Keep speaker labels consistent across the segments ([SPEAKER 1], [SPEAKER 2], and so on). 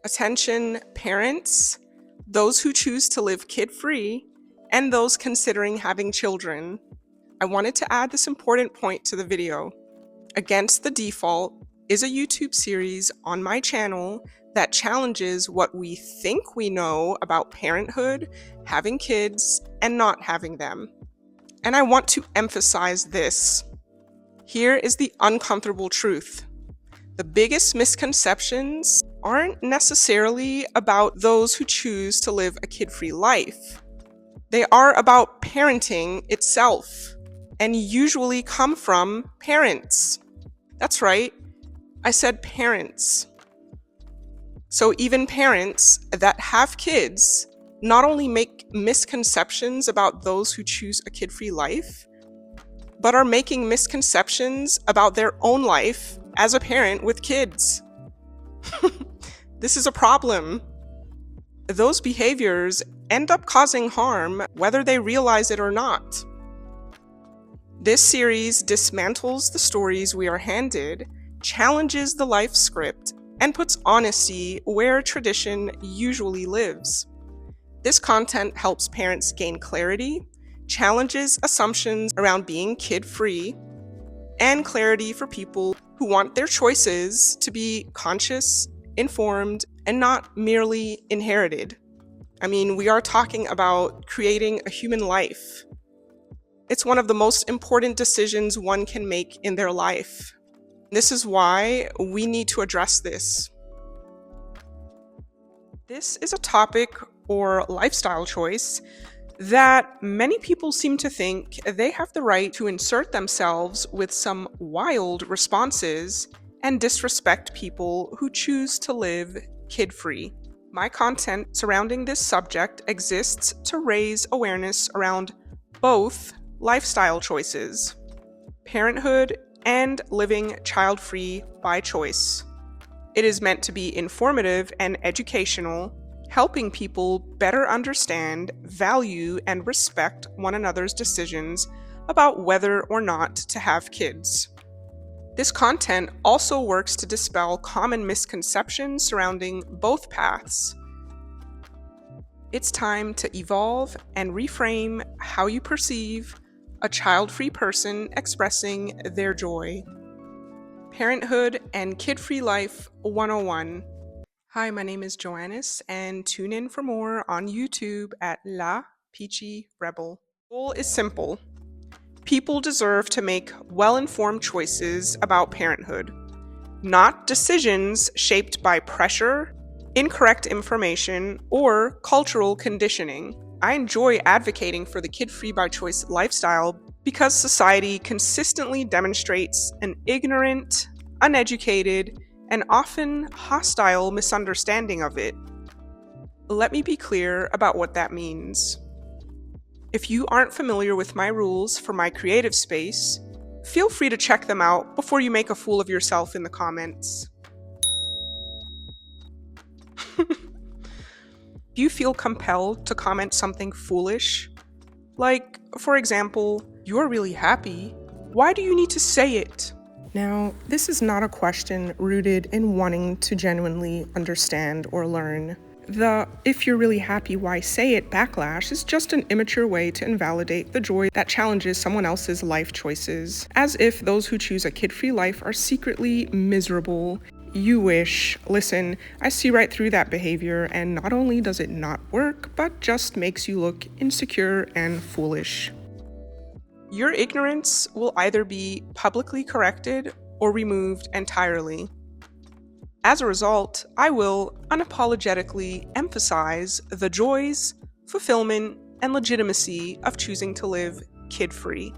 [SPEAKER 1] Attention parents, those who choose to live kid-free, and those considering having children. I wanted to add this important point to the video. Against the Default is a YouTube series on my channel that challenges what we think we know about parenthood, having kids, and not having them. And I want to emphasize this. Here is the uncomfortable truth. The biggest misconceptions aren't necessarily about those who choose to live a kid-free life. They are about parenting itself, and usually come from parents. That's right, I said parents. So even parents that have kids not only make misconceptions about those who choose a kid-free life, but are making misconceptions about their own life as a parent with kids. This is a problem. Those behaviors end up causing harm whether they realize it or not. This series dismantles the stories we are handed, challenges the life script, and puts honesty where tradition usually lives. This content helps parents gain clarity, challenges assumptions around being kid-free, and clarity for people who want their choices to be conscious, informed, and not merely inherited. I mean, we are talking about creating a human life. It's one of the most important decisions one can make in their life. This is why we need to address this. This is a topic or lifestyle choice that many people seem to think they have the right to insert themselves with some wild responses and disrespect people who choose to live kid-free. My content surrounding this subject exists to raise awareness around both lifestyle choices, parenthood, and living child-free by choice. It is meant to be informative and educational, helping people better understand, value, and respect one another's decisions about whether or not to have kids. This content also works to dispel common misconceptions surrounding both paths. It's time to evolve and reframe how you perceive a child-free person expressing their joy. Parenthood and Kid-Free Life 101. Hi, my name is Joannis, and tune in for more on YouTube at La Peachy Rebel. The goal is simple. People deserve to make well-informed choices about parenthood, not decisions shaped by pressure, incorrect information, or cultural conditioning. I enjoy advocating for the kid-free by choice lifestyle because society consistently demonstrates an ignorant, uneducated, and often hostile misunderstanding of it. Let me be clear about what that means. If you aren't familiar with my rules for my creative space, feel free to check them out before you make a fool of yourself in the comments. Do you feel compelled to comment something foolish? Like, for example, "You're really happy. Why do you need to say it?" Now, this is not a question rooted in wanting to genuinely understand or learn. The "if you're really happy, why say it" backlash is just an immature way to invalidate the joy that challenges someone else's life choices, as if those who choose a kid-free life are secretly miserable. You wish. Listen, I see right through that behavior, and not only does it not work, but just makes you look insecure and foolish. Your ignorance will either be publicly corrected or removed entirely. As a result, I will unapologetically emphasize the joys, fulfillment, and legitimacy of choosing to live kid-free.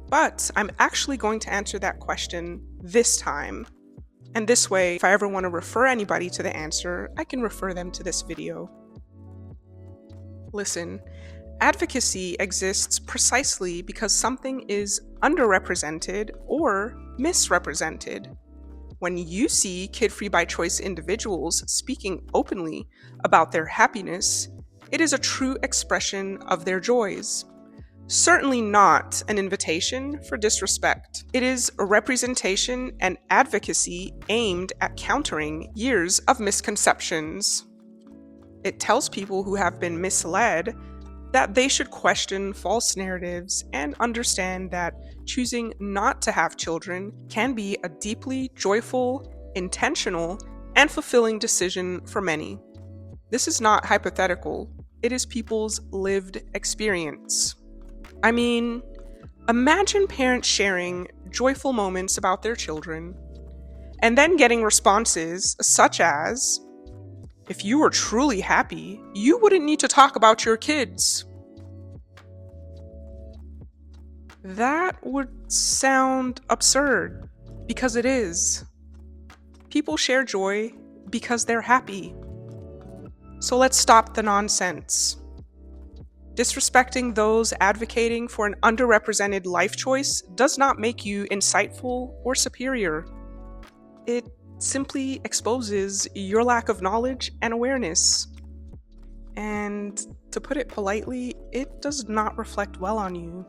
[SPEAKER 1] But I'm actually going to answer that question this time. And this way, if I ever want to refer anybody to the answer, I can refer them to this video. Listen, advocacy exists precisely because something is underrepresented or misrepresented. When you see kid-free by choice individuals speaking openly about their happiness, it is a true expression of their joys. certainly not an invitation for disrespect. It is a representation and advocacy aimed at countering years of misconceptions. It tells people who have been misled that they should question false narratives and understand that choosing not to have children can be a deeply joyful, intentional, and fulfilling decision for many. This is not hypothetical, it is people's lived experience. I mean, imagine parents sharing joyful moments about their children and then getting responses such as, "If you were truly happy, you wouldn't need to talk about your kids." That would sound absurd, because it is. People share joy because they're happy. So let's stop the nonsense. Disrespecting those advocating for an underrepresented life choice does not make you insightful or superior. It simply exposes your lack of knowledge and awareness. And to put it politely, it does not reflect well on you.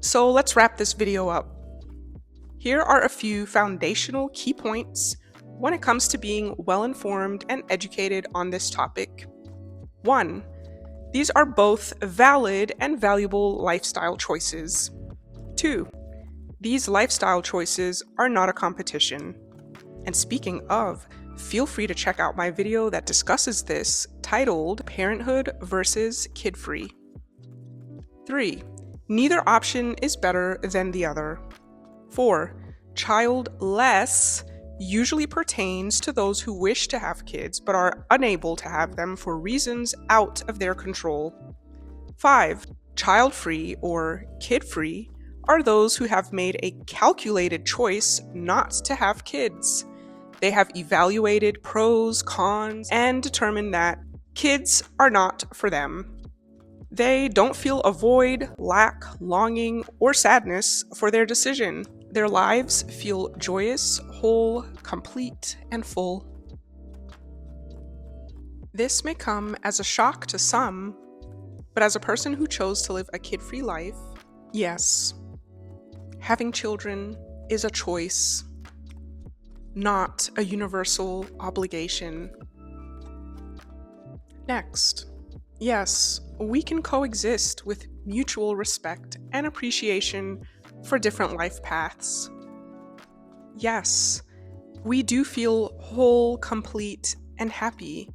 [SPEAKER 1] So let's wrap this video up. Here are a few foundational key points when it comes to being well-informed and educated on this topic. 1. These are both valid and valuable lifestyle choices. 2. These lifestyle choices are not a competition. And speaking of, feel free to check out my video that discusses this, titled Parenthood versus Kid-Free. 3. Neither option is better than the other. 4. Childless usually pertains to those who wish to have kids but are unable to have them for reasons out of their control. 5. Child-free or kid-free are those who have made a calculated choice not to have kids. They have evaluated pros, cons, and determined that kids are not for them. They don't feel a void, lack, longing, or sadness for their decision. Their lives feel joyous, whole, complete, and full. This may come as a shock to some, but as a person who chose to live a kid-free life, yes, having children is a choice, not a universal obligation. Next, yes, we can coexist with mutual respect and appreciation for different life paths. Yes, we do feel whole, complete, and happy,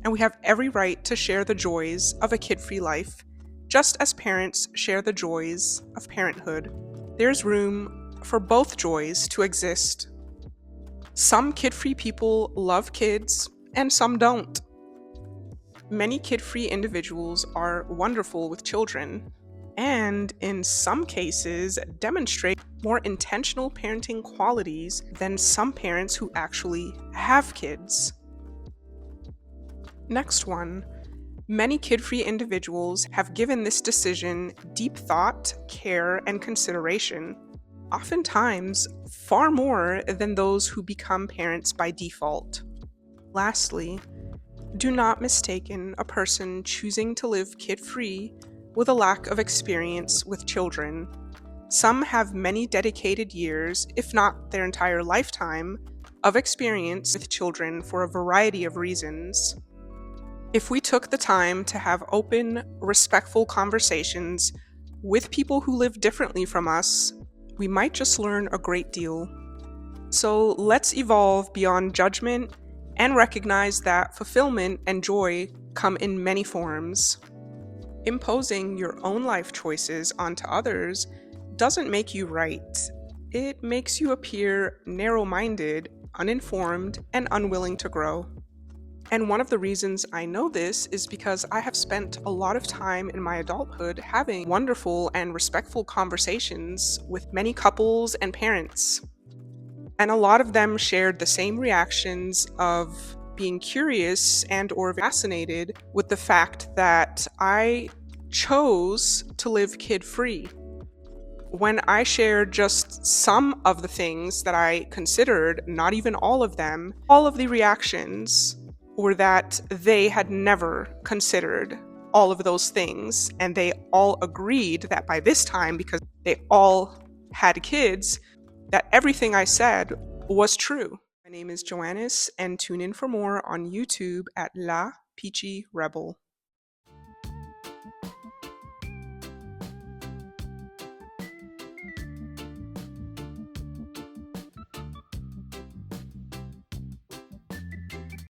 [SPEAKER 1] and we have every right to share the joys of a kid-free life, just as parents share the joys of parenthood. There's room for both joys to exist. Some kid-free people love kids, and some don't. Many kid-free individuals are wonderful with children, and in some cases demonstrate more intentional parenting qualities than some parents who actually have kids. Next one, many kid-free individuals have given this decision deep thought, care, and consideration, oftentimes far more than those who become parents by default. Lastly, do not mistake a person choosing to live kid-free with a lack of experience with children. Some have many dedicated years, if not their entire lifetime, of experience with children for a variety of reasons. If we took the time to have open, respectful conversations with people who live differently from us, we might just learn a great deal. So let's evolve beyond judgment and recognize that fulfillment and joy come in many forms. Imposing your own life choices onto others doesn't make you right. It makes you appear narrow-minded, uninformed, and unwilling to grow. And one of the reasons I know this is because I have spent a lot of time in my adulthood having wonderful and respectful conversations with many couples and parents. And a lot of them shared the same reactions of being curious and or fascinated with the fact that I chose to live kid-free. When I shared just some of the things that I considered, not even all of them, all of the reactions were that they had never considered all of those things. And they all agreed that by this time, because they all had kids, that everything I said was true. My name is Joannis, and tune in for more on YouTube at La Peachy Rebel.